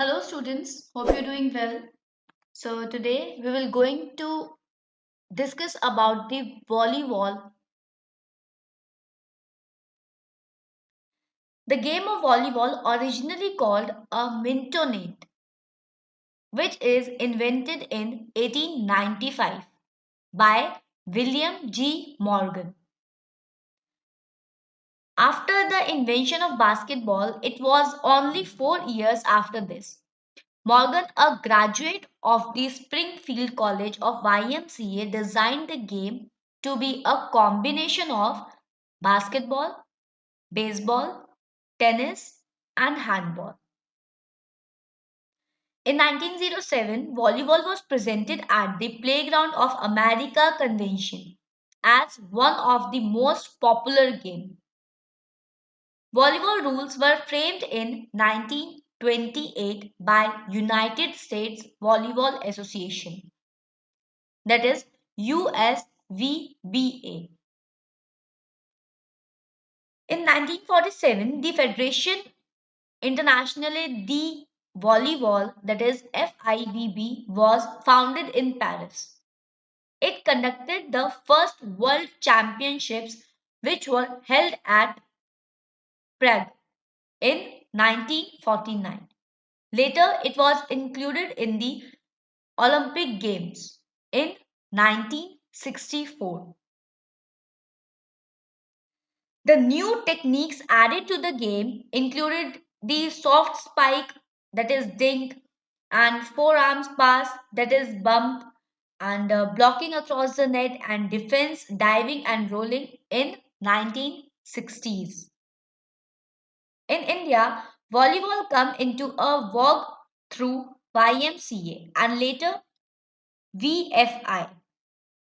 Hello students, hope you're doing well. So today we will going to discuss about the volleyball. The game of volleyball originally called a mintonette, which is invented in 1895 by William G. Morgan. After the invention of basketball, it was only 4 years after this. Morgan, a graduate of the Springfield College of YMCA, designed the game to be a combination of basketball, baseball, tennis, and handball. In 1907, volleyball was presented at the Playground of America convention as one of the most popular games. Volleyball rules were framed in 1928 by United States Volleyball Association, that is USVBA. In 1947, the Federation Internationale de Volleyball, that is FIVB, was founded in Paris. It conducted the first World Championships, which were held at Prague in 1949. Later, it was included in the Olympic Games in 1964. The new techniques added to the game included the soft spike, that is dink, and forearms pass, that is bump, and blocking across the net and defense, diving and rolling in 1960s. In India, volleyball come into a vogue through YMCA and later VFI,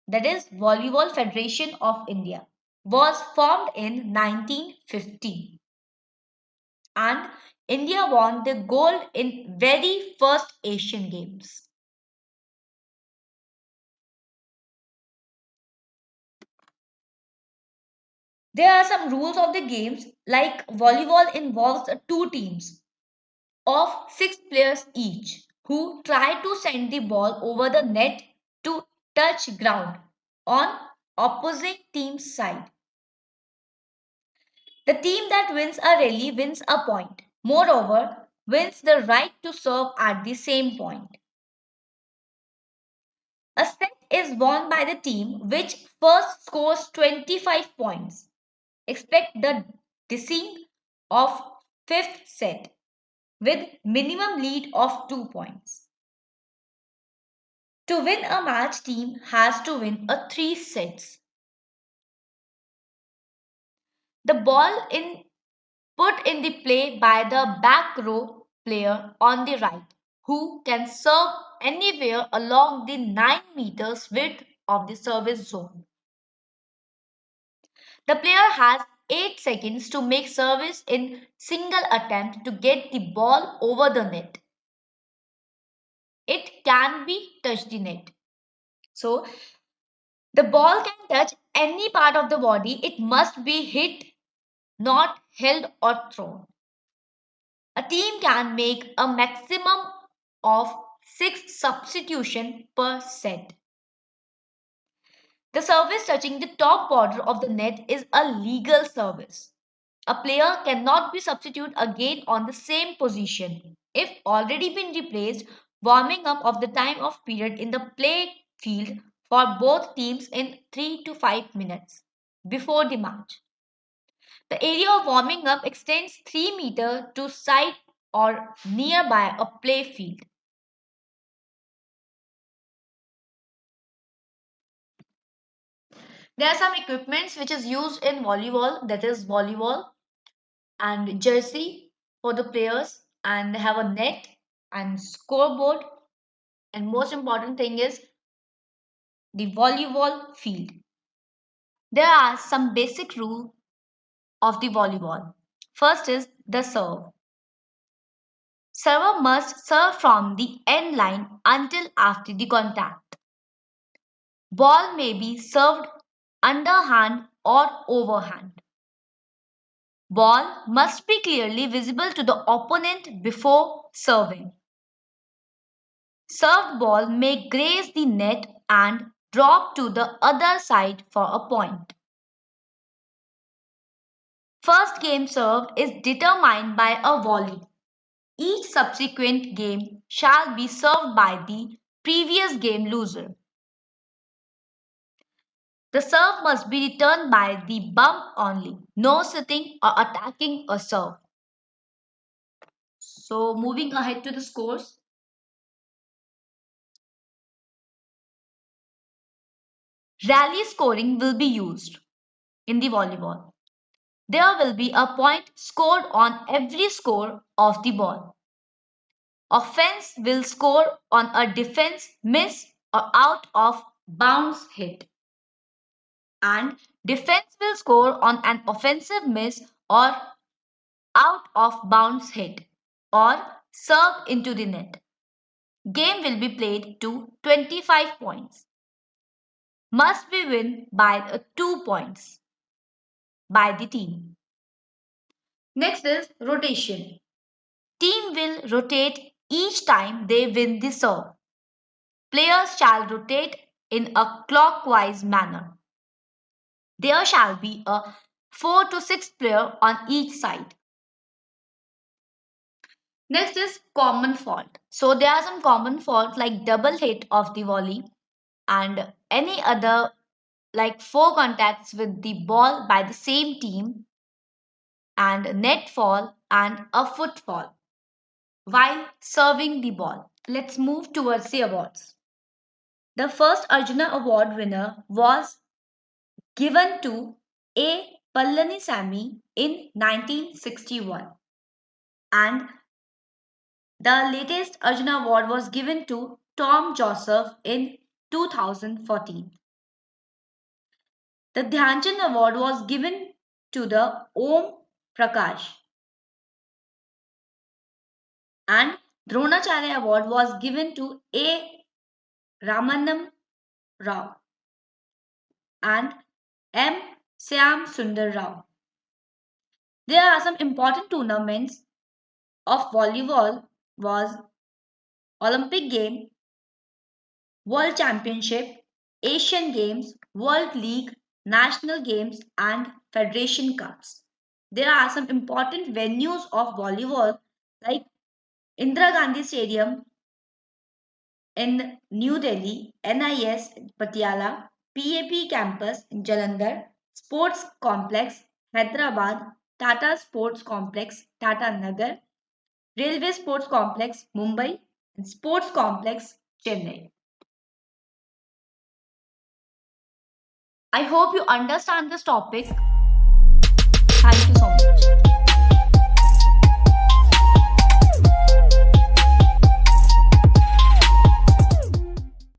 that is Volleyball Federation of India, was formed in 1950, and India won the gold in very first Asian Games. There are some rules of the games, like volleyball involves two teams of 6 players each who try to send the ball over the net to touch ground on opposing team's side. The team that wins a rally wins a point. Moreover, wins the right to serve at the same point. A set is won by the team which first scores 25 points. Expect the descent of fifth set with minimum lead of 2 points. To win a match, team has to win a 3 sets. The ball in put in the play by the back row player on the right, who can serve anywhere along the 9 meters width of the service zone. The player has 8 seconds to make service in single attempt to get the ball over the net. It can be touch the net. So the ball can touch any part of the body. It must be hit, not held or thrown. A team can make a maximum of 6 substitution per set. The service touching the top border of the net is a legal service. A player cannot be substituted again on the same position if already been replaced. Warming up of the time of period in the play field for both teams in 3 to 5 minutes before the match. The area of warming up extends 3 meters to side or nearby a play field. There are some equipments which is used in volleyball, that is volleyball and jersey for the players, and they have a net and scoreboard, and most important thing is the volleyball field. There are some basic rules of the volleyball. First is the serve. Server must serve from the end line until after the contact. Ball may be served underhand or overhand. Ball must be clearly visible to the opponent before serving. Served ball may graze the net and drop to the other side for a point. First game served is determined by a volley. Each subsequent game shall be served by the previous game loser. The serve must be returned by the bump only, no sitting or attacking a serve. So, moving ahead to the scores, rally scoring will be used in the volleyball. There will be a point scored on every score of the ball. Offense will score on a defense miss or out of bounds hit. And defense will score on an offensive miss or out of bounds hit or serve into the net. Game will be played to 25 points. Must be win by 2 points by the team. Next is rotation. Team will rotate each time they win the serve. Players shall rotate in a clockwise manner. There shall be a 4 to 6 player on each side. Next is common fault. So there are some common faults like double hit of the volley and any other like four contacts with the ball by the same team and net fall and a foot fall while serving the ball. Let's move towards the awards. The first Arjuna Award winner was given to A. Pallanisamy in 1961 and the latest Arjuna Award was given to Tom Joseph in 2014. The Dhyanchand Award was given to the Om Prakash and Dronacharya Award was given to A. Ramanam Rao and M. Syam Sundar Rao. There are some important tournaments of volleyball was Olympic Game, World Championship, Asian Games, World League, National Games and Federation Cups. There are some important venues of volleyball like Indira Gandhi Stadium in New Delhi, NIS Patiala, PAP campus in Jalandhar, Sports Complex Hyderabad, Tata Sports Complex Tata Nagar, Railway Sports Complex Mumbai, and Sports Complex Chennai. I hope you understand this topic. Thank you so much.